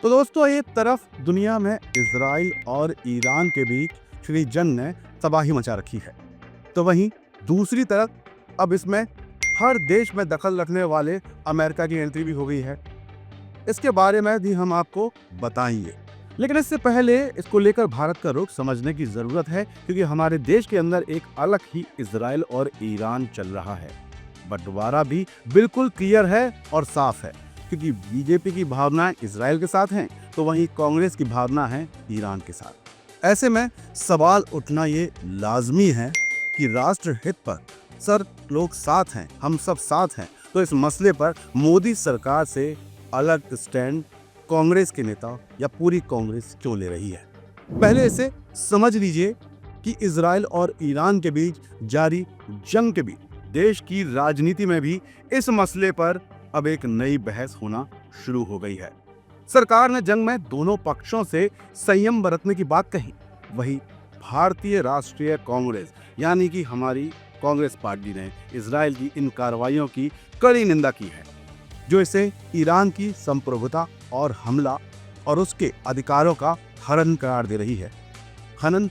तो दोस्तों, एक तरफ दुनिया में इजराइल और ईरान के बीच श्री जंग ने तबाही मचा रखी है, तो वहीं दूसरी तरफ अब इसमें हर देश में दखल रखने वाले अमेरिका की एंट्री भी हो गई है। इसके बारे में भी हम आपको बताएंगे, लेकिन इससे पहले इसको लेकर भारत का रुख समझने की जरूरत है, क्योंकि हमारे देश के अंदर एक अलग ही इजराइल और ईरान चल रहा है। बंटवारा भी बिल्कुल क्लियर है और साफ है, क्योंकि बीजेपी की भावनाएं इजराइल के साथ हैं, तो वहीं कांग्रेस की भावना है ईरान के साथ। ऐसे में सवाल उठना ये लाजमी है कि राष्ट्र हित पर सर लोग साथ हैं, हम सब साथ हैं, तो इस मसले पर मोदी सरकार से अलग स्टैंड कांग्रेस के नेता या पूरी कांग्रेस क्यों ले रही है। पहले इसे समझ लीजिए कि इजराइल और ईरान के बीच जारी जंग के बीच देश की राजनीति में भी इस मसले पर अब एक नई बहस होना शुरू हो गई है। सरकार ने जंग में दोनों पक्षों से संयम बरतने की बात कही, वही भारतीय राष्ट्रीय कांग्रेस यानी कि हमारी कांग्रेस पार्टी ने इजराइल की इन कार्रवाइयों की कड़ी निंदा की है, जो इसे ईरान की संप्रभुता और हमला और उसके अधिकारों का हनन करार दे रही है, हनन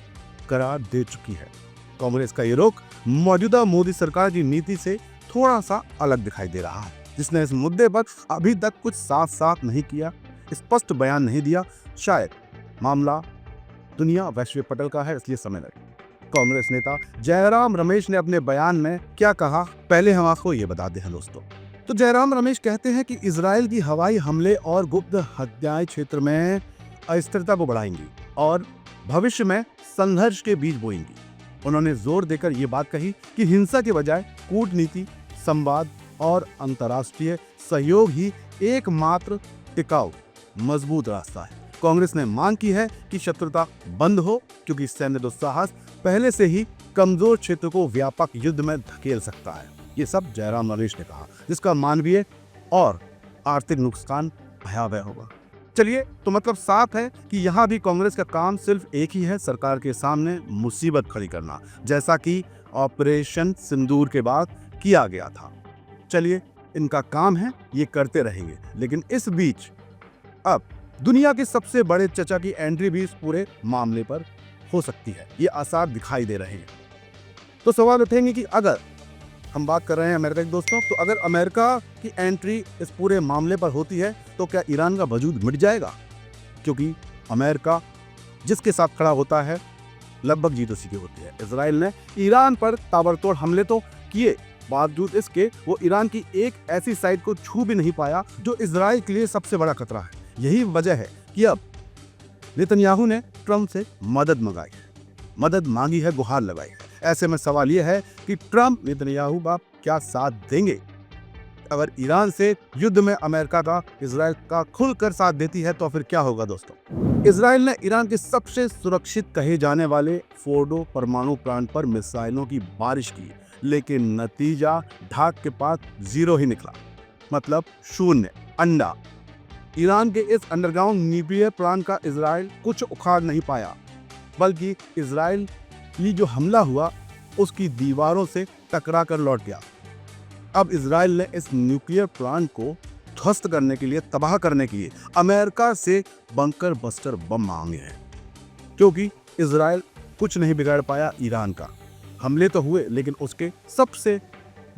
करार दे चुकी है। कांग्रेस का ये रुख मौजूदा मोदी सरकार की नीति से थोड़ा सा अलग दिखाई दे रहा है, जिसने इस मुद्दे पर अभी तक कुछ साफ साफ नहीं किया, स्पष्ट बयान नहीं दिया। शायद मामला दुनिया वैश्विक पटल का है, इसलिए समय लगे। कांग्रेस नेता जयराम रमेश ने अपने बयान में क्या कहा, पहले हम आपको ये बताते हैं दोस्तों। तो जयराम रमेश कहते हैं कि इजराइल की हवाई हमले और गुप्त हत्याएं क्षेत्र में अस्थिरता को बढ़ाएंगी और भविष्य में संघर्ष के बीज बोएंगी। उन्होंने जोर देकर ये बात कही कि हिंसा के बजाय कूटनीति, संवाद और अंतर्राष्ट्रीय सहयोग ही एकमात्र टिकाऊ मजबूत रास्ता है। कांग्रेस ने मांग की है कि शत्रुता बंद हो, क्योंकि सैन्य दुस्साहस पहले से ही कमजोर क्षेत्र को व्यापक युद्ध में धकेल सकता है। ये सब जयराम रमेश ने कहा, जिसका मानवीय और आर्थिक नुकसान भयावह होगा। चलिए, तो मतलब साफ है कि यहाँ भी कांग्रेस का काम सिर्फ एक ही है, सरकार के सामने मुसीबत खड़ी करना, जैसा कि ऑपरेशन सिंदूर के बाद किया गया था। चलिए, इनका काम है, ये करते रहेंगे। लेकिन इस बीच अब दुनिया के सबसे बड़े चचा की एंट्री भी इस पूरे मामले पर हो सकती है, ये आसार दिखाई दे रहे हैं। तो सवाल उठेंगे कि अगर हम बात कर रहे हैं अमेरिका के दोस्तों, तो अगर अमेरिका की एंट्री इस पूरे मामले पर होती है तो क्या ईरान का वजूद मिट जाएगा? क्योंकि अमेरिका जिसके साथ खड़ा होता है लगभग जीत उसी की होती है। इजराइल ने ईरान पर ताबड़तोड़ हमले तो किए, बावजूद इसके वो ईरान की एक ऐसी साइट को छू भी नहीं पाया जो इजराइल के लिए सबसे बड़ा खतरा है। यही वजह है कि अब नेतन्याहू ने ट्रंप से मदद मांगी है, गुहार लगाई है। ऐसे में सवाल यह है कि ट्रंप नेतन्याहू बाप क्या साथ देंगे? अगर ईरान से युद्ध में अमेरिका का इजराइल का खुलकर साथ देती है तो फिर क्या होगा दोस्तों? इजराइल ने ईरान के सबसे सुरक्षित कहे जाने वाले फोर्डो परमाणु प्लांट पर मिसाइलों की बारिश की, लेकिन नतीजा ढाक के पास 0 ही निकला, मतलब शून्य, अंडा। ईरान के इस अंडरग्राउंड न्यूक्लियर प्लांट का इजराइल कुछ उखाड़ नहीं पाया, बल्कि इजराइल ये जो हमला हुआ उसकी दीवारों से टकरा कर लौट गया। अब इजराइल ने इस न्यूक्लियर प्लांट को ध्वस्त करने के लिए, तबाह करने के लिए अमेरिका से बंकर बस्टर बम मांगे हैं, क्योंकि इजराइल कुछ नहीं बिगाड़ पाया ईरान का। हमले तो हुए, लेकिन उसके सबसे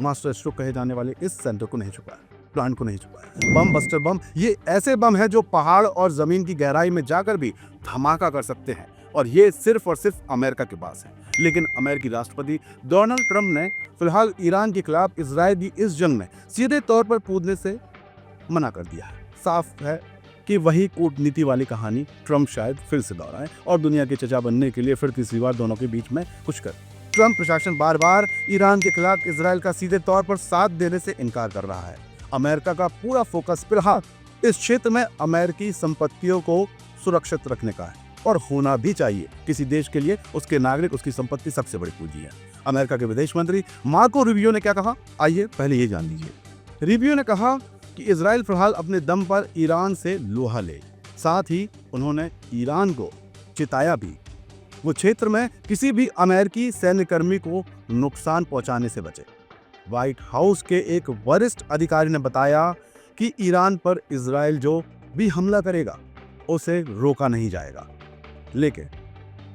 मास्टर स्ट्रोक कहे जाने वाले इस सेंटर को नहीं छुपाया, प्लांट को नहीं छुपाया। बम बस्टर बम ये ऐसे बम है जो पहाड़ और जमीन की गहराई में जाकर भी धमाका कर सकते हैं, और ये सिर्फ और सिर्फ अमेरिका के पास है। लेकिन अमेरिकी राष्ट्रपति डोनाल्ड ट्रंप ने फिलहाल ईरान के खिलाफ इजराइल की इस जंग में सीधे तौर पर कूदने से मना कर दिया है। साफ है कि वही कूटनीति वाली कहानी ट्रंप शायद फिर से दोहराएं और दुनिया के चचा बनने के लिए फिर तीसरी बार दोनों के बीच में कुछ कर। ट्रंप प्रशासन बार बार ईरान के खिलाफ इजराइल का सीधे तौर पर साथ देने से इनकार कर रहा है। अमेरिका का पूरा फोकस फिलहाल इस क्षेत्र में अमेरिकी संपत्तियों को सुरक्षित रखने का है, और होना भी चाहिए। किसी देश के लिए उसके नागरिक, उसकी संपत्ति सबसे बड़ी पूंजी है। अमेरिका के विदेश मंत्री मार्को रूबियो ने क्या कहा, आइए पहले ये जान लीजिए। रूबियो ने कहा कि इजराइल फिलहाल अपने दम पर ईरान से लोहा ले। साथ ही उन्होंने ईरान को चिताया भी वो क्षेत्र में किसी भी अमेरिकी सैन्यकर्मी को नुकसान पहुंचाने से बचे। व्हाइट हाउस के एक वरिष्ठ अधिकारी ने बताया कि ईरान पर इजराइल जो भी हमला करेगा उसे रोका नहीं जाएगा। लेकिन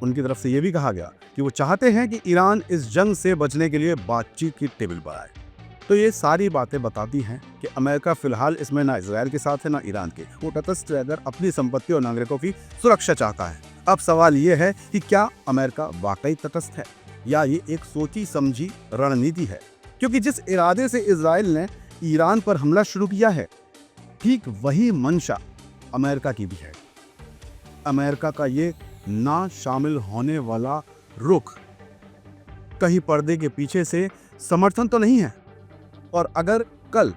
उनकी तरफ से यह भी कहा गया कि वो चाहते हैं कि ईरान इस जंग से बचने के लिए बातचीत की टेबल पर आए। तो ये सारी बातें बताती हैं कि अमेरिका फिलहाल इसमें ना इजराइल के साथ है ना ईरान के। वो तटस्थ रहकर अपनी संपत्ति और नागरिकों की सुरक्षा चाहता है। अब सवाल ये है कि क्या अमेरिका वाकई तटस्थ है या ये एक सोची समझी रणनीति है? क्योंकि जिस इरादे से इजराइल ने ईरान पर हमला शुरू किया है, ठीक वही मंशा अमेरिका की भी है। अमेरिका का ये ना शामिल होने वाला रुख कहीं पर्दे के पीछे से समर्थन तो नहीं है। और अगर कल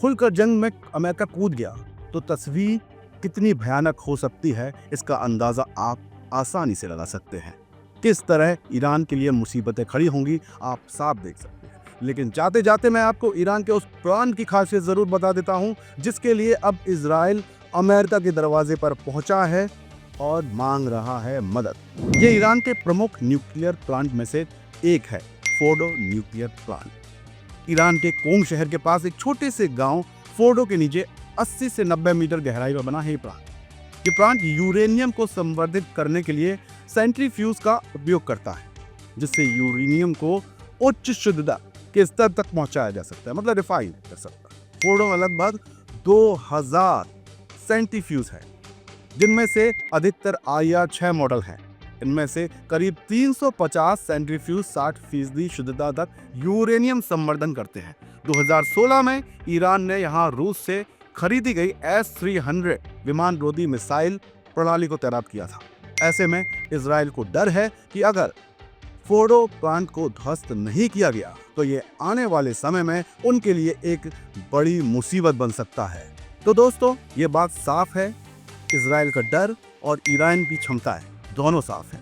खुलकर जंग में अमेरिका कूद गया तो तस्वीर कितनी भयानक हो सकती है, इसका अंदाजा आप आसानी से लगा सकते हैं। किस तरह ईरान के लिए मुसीबतें खड़ी होंगी आप साफ देख सकते हैं। लेकिन जाते जाते मैं आपको ईरान के उस प्लान की खासियत जरूर बता देता हूं जिसके लिए अब इजराइल अमेरिका के दरवाजे पर पहुंचा है और मांग रहा है मदद। ये ईरान के प्रमुख न्यूक्लियर प्लांट में से एक है, फोर्डो न्यूक्लियर प्लांट। ईरान के कोम शहर के पास एक छोटे से गांव फोर्डो के नीचे 80 से 90 मीटर गहराई में बना है ये प्लांट यूरेनियम को संवर्धित करने के लिए सेंट्रीफ्यूज का उपयोग करता है, जिससे यूरेनियम को उच्च शुद्धता के स्तर तक पहुंचाया जा सकता है, मतलब रिफाइन कर सकता है। फोर्डो में लगभग 2000 सेंट्रीफ्यूज है, जिनमें से अधिकतर IR-6 मॉडल हैं। इनमें से करीब 350 सेंट्रीफ्यूज 60% शुद्धता तक यूरेनियम संवर्धन करते हैं। 2016 में ईरान ने यहां रूस से खरीदी गई S-300 विमान रोधी मिसाइल प्रणाली को तैनात किया था। ऐसे में इजराइल को डर है कि अगर फोर्डो प्लांट को ध्वस्त नहीं किया गया तो ये आने वाले समय में उनके लिए एक बड़ी मुसीबत बन सकता है। तो दोस्तों, ये बात साफ है, इजराइल का डर और ईरान की क्षमता है, दोनों साफ है।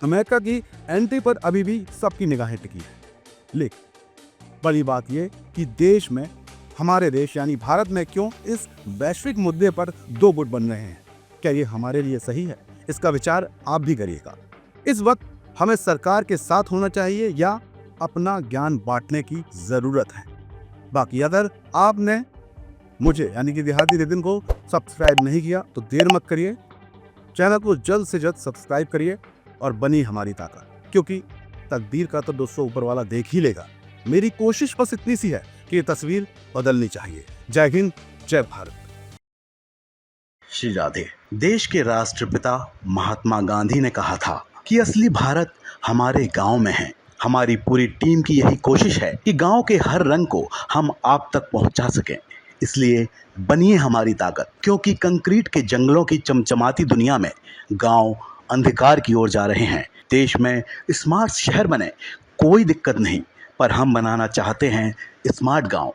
अमेरिका की एंट्री पर अभी भी सबकी निगाहें टिकी है। लेकिन बड़ी बात यह कि देश में, हमारे देश यानी भारत में क्यों इस वैश्विक मुद्दे पर दो गुट बन रहे हैं? क्या ये हमारे लिए सही है? इसका विचार आप भी करिएगा। इस वक्त हमें सरकार के साथ होना चाहिए या अपना ज्ञान बांटने की जरूरत है? बाकी अगर आपने मुझे यानी कि देहाती नितिन को सब्सक्राइब नहीं किया तो देर मत करिए, चैनल को जल्द से जल्द सब्सक्राइब करिए और बनी हमारी ताकत, क्योंकि तकदीर का तो दोस्तों ऊपर वाला देख ही लेगा। मेरी कोशिश बस इतनी सी है कि ये तस्वीर बदलनी चाहिए। जय हिंद, जय भारत। श्री राधे। देश के राष्ट्रपिता महात्मा गांधी ने कहा था कि असली भारत हमारे गांव में है। हमारी पूरी टीम की यही कोशिश है कि गांव के हर रंग को हम आप तक पहुंचा सकें। इसलिए बनिए हमारी ताकत, क्योंकि कंक्रीट के जंगलों की चमचमाती दुनिया में गांव अंधकार की ओर जा रहे हैं। देश में स्मार्ट शहर बने, कोई दिक्कत नहीं, पर हम बनाना चाहते हैं स्मार्ट गांव।